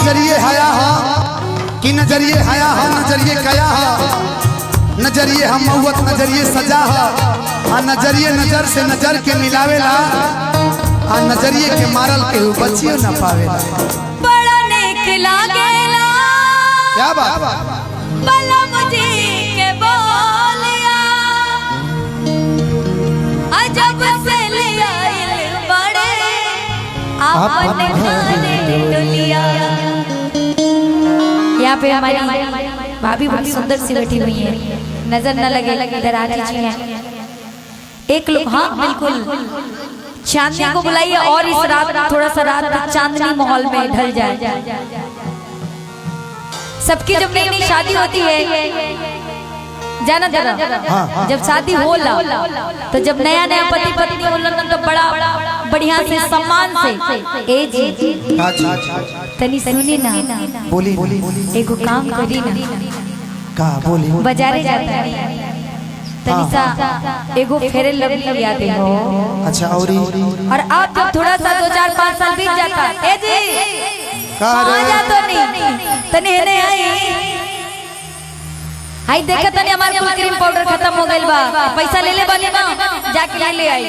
नजरिए हया हा कि नजरिए हया हा नजरिए कया हा नजरिए हम मौत नजरिए सजा हा आ नजरिए नजर से नजर के मिलावेला आ नजरिए के मारल के बचियो न पावेला। बड़ा नेक लागेला क्या बात बलम जी के बोलिया अजब से ले आइल बड़े आपने खाने डोलिया। यहाँ पे हमारी भाभी बहुत सुंदर सी बैठी हुई है, नजर न लगे इधर आ जाइए। एक लोग हाँ बिल्कुल चांदनी को बुलाइए और इस रात थोड़ा सा रात चांदनी माहौल में ढल जाए। सबकी जब नई नई शादी होती है जाना जरा जब शादी होला तो जब नया नया पति पत्नी होला तो बड़ा बढ़िया से सम्मान से ए जी तनी सुनी ना बोली एगो काम करी ना का बोली बाजारे जाता है तनी सा एगो फेरे लवली लिया दे हो। अच्छा और आप जब थोड़ा सा 2-4-5 साल बीत जाता ए जी आ जा तो नहीं तनी हेने आई देखा तनी हमारे कुल क्रीम पाउडर खत्म हो गइल बा, पैसा ले ले बानी ना जाके ले आई।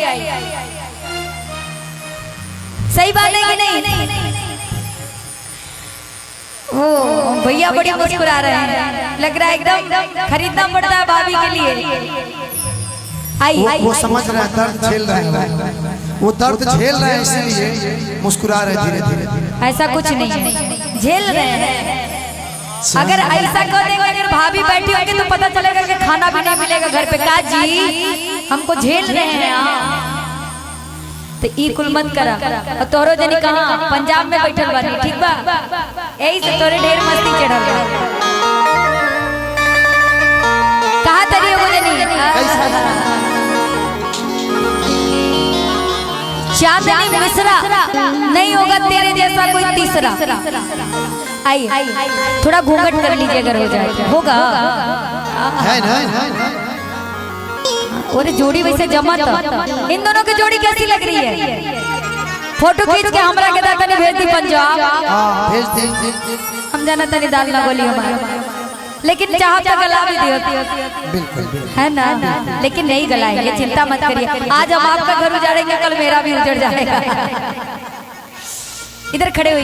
सही बात है कि नहीं? ओ भैया बड़ी मुस्कुरा रहे हैं, लग रहा है एकदम खरीदना पड़ता है भाभी के लिए। आई वो समझ रहे हैं दर्द झेल रहे हैं, वो दर्द झेल रहे हैं इसलिए मुस्कुरा रहे धीरे धीरे। ऐसा कुछ नहीं है, झेल रहे हैं। अगर ऐसा कर देंगे अगर भाभी बैठी होगी तो पता चलेगा कि खाना भी नहीं मिलेगा घर पे। का जी हमको झेल रहे हैं तो ई कुल मत करा। और तोरो जनी कहां पंजाब में बैठल बानी ठीक बा, यही से तोरे ढेर मस्ती चढ़ल बा। कहां तरी हो जनी चांदनी मिश्रा नहीं होगा तेरे जैसा कोई तीसरा। आई थोड़ा घूंघट कर लीजिए अगर हो जाए होगा है ना। और जोड़ी वैसे जमा था। इन दोनों की जोड़ी कैसी लग रही है? फोटो खींच के हमरा के दाता ने भेज दी पंजाब। भेज दे हम जाना तनी दाल ना बोली हमारा, लेकिन चाह तो गला भी दियो बिल्कुल है ना, लेकिन नहीं गलाएंगे चिंता मत करिए। आज हम आपका घर उजाड़ेंगे कल मेरा भी उजड़ जाएगा। इधर खड़े हुई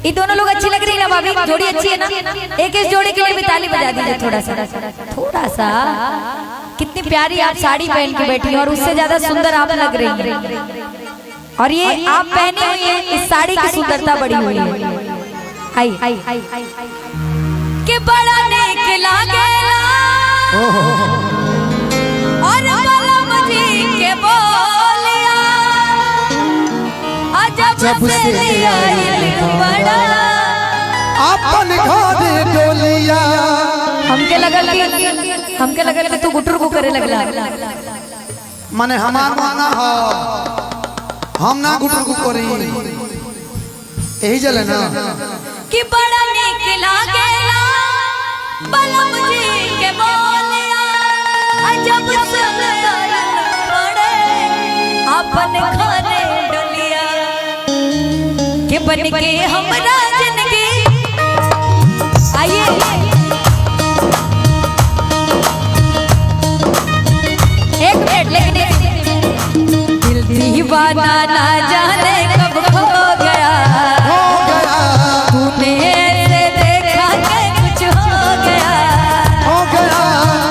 ये दोनों लोग अच्छी लग रही है ना भाभी, जोड़ी अच्छी है ना। एक इस जोड़ी के लिए भी ताली बजा दीजिए थोड़ा सा। कितनी प्यारी आप साड़ी पहन के बैठी और उससे ज्यादा सुंदर आप लग रही हैं। और ये आप पहनी हुई है इस साड़ी की सुंदरता बढ़ी हुई है। आई के बड़ा नेक लागेला और बलम जी के बोलिया अजब से आइल बड़ा अपन घर डोलिया। हमके लगल कि तू गुटुर को करे लगला। माने हमार माना हो हम ना गुटुर को करी यही जले ना कि बड़ा नेक लागेला बलम जी के बोलिया अजब से आइल बड़े अपन घरे डोलिया के बन के हमरा जिंदगी। आइए एक मिनट, लेकिन दिल दीवाना ना जाने कब खो गया तूने ऐसे देखा कि कुछ हो गया।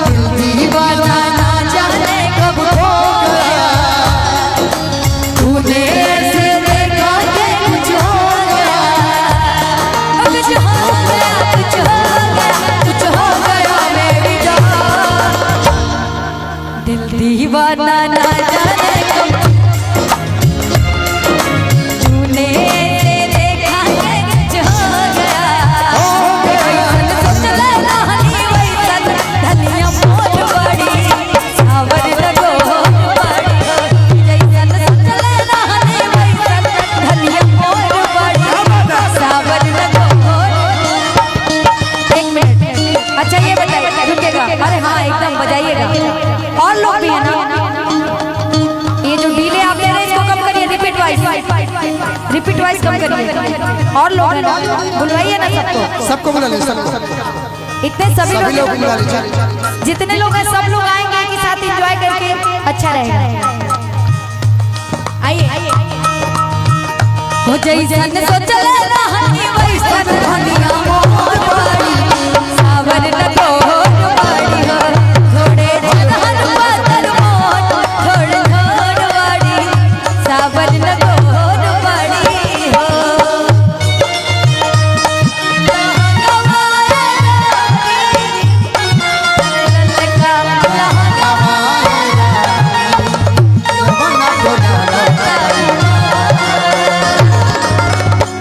दिल दीवाना ना जाने कब खो गया तूने ऐसे देखा कि कुछ हो गया। कुछ हो गया कुछ हो गया कुछ हो गया मेरी जान। दिल दीवाना ना जाने कब तूने देखा है कुछ हो गया। वैसन चला कहानी वैसन धनिया मोट बड़ी सावर लगो बड़ी। जैसन चला कहानी वैसन धनिया मोट बड़ी सावर लगो। एक मिनट, अच्छा ये बताइए रुकेगा? अरे हाँ एकदम बजाइएगा। और लोग भी है ना, ये जो डीले आप ले रहे हैं इसको कम करिए। रिपीट वाइज कम करिए। और लोग हैं ना, बुलवाइए ना सबको। सबको बुला ले, सबको इतने सभी लोग बुला ले। जितने लोग हैं सब लोग आएंगे एक साथ एंजॉय करके, अच्छा रहेगा। आइए हो जैसन सोचल रहनी वैसन धनिया मोर बाड़ी, सावर न तोर बाड़ी हो, थोड़े रहन पातर मोर, थोड़ थोड़ बाड़ी, सावर न तोर बाड़ी हो।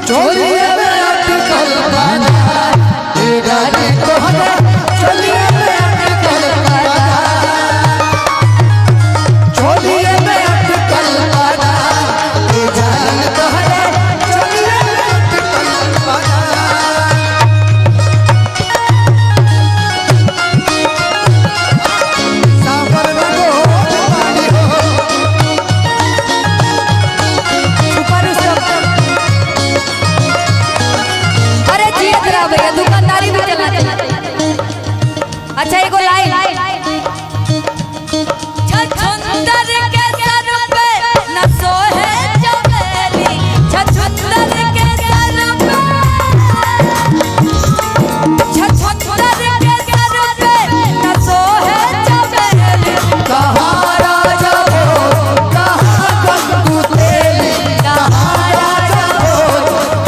चोलिए में अटकल बाजा, ये गाड़ी तो हटा। चोलिए में अटकल बाजा, चोलिए में अटकल बाजा, ये जान तो हटा। चोलिए में अटकल बाजा, सावर में गोद बाड़ी हो। ऊपर उस अरे जिया जरा भैया, दुकानदारी भी चला चला। अच्छा एगो लाइन छछुंदर के सर पे न सोहे चमेली, छछुंदर के सर पे, छछुंदर के सर पे न सोहे चमेली, कहाँ राजा हो, कहाँ गंगू तेली, कहाँ राजा हो,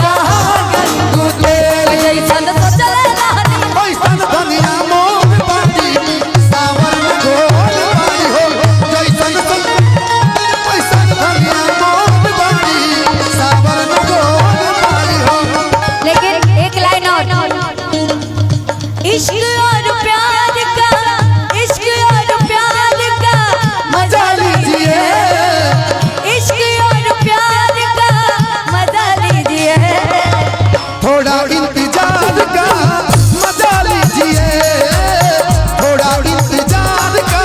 कहाँ गंगू तेली। जैसन सोचल रहनी वैसन धनिया मोर बाड़ी, सावर में गोल बाड़ी हो। जैसन वैसन धनिया मोर बाड़ी, सावर में गोल बाड़ी हो। लेकिन एक लाइन और, इश्क और प्यार का, इश्क और प्यार का मजा लीजिए, इश्क और प्यार का मजा लीजिए, थोड़ा इंतजार का मजा लीजिए, थोड़ा इंतजार का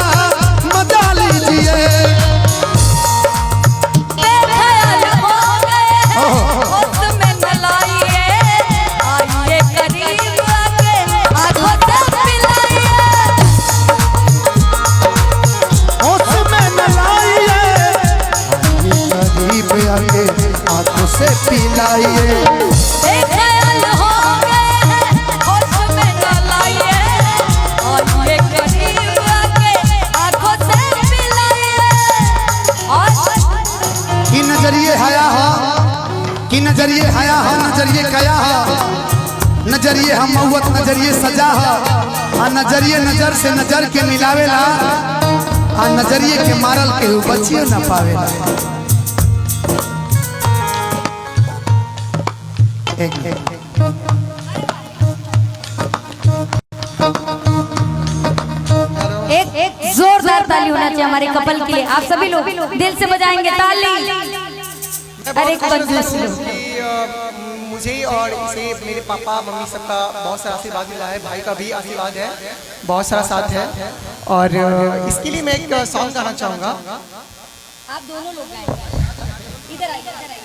मजा लीजिए। बेख्याल हो गए होश में न लाइए, आइए करीब आके आंखों से मिलाइए, होश में न लाइए, करीब आके आंखों से पिलाइए। बेख्याल हो गए होश में न लाइए, आइए करीब आके आंखों से मिलाइए। और कि नजरिए हया हो, कि नजरिए हया हो, नजरिए कया हो, नजरिए हम मौत, नजरिए सजा हो। आ नजरिए नजर से नजर के मिलावेला, आ नजरिए के मारल के बचियो न पावेला। एक एक जोरदार ताली होना चाहिए हमारे कपल के लिए। आप सभी लोग दिल से बजाएंगे ताली। अरे कंजूस लोग। मुझे और इसे मेरे पापा मम्मी सबका बहुत सारा आशीर्वाद मिला है, भाई का भी आशीर्वाद है, बहुत सारा साथ है। और इसके लिए मैं एक सॉन्ग गाना चाहूँगा। आप दोनों लोग गाएंगे। इधर आइए, इधर आइए।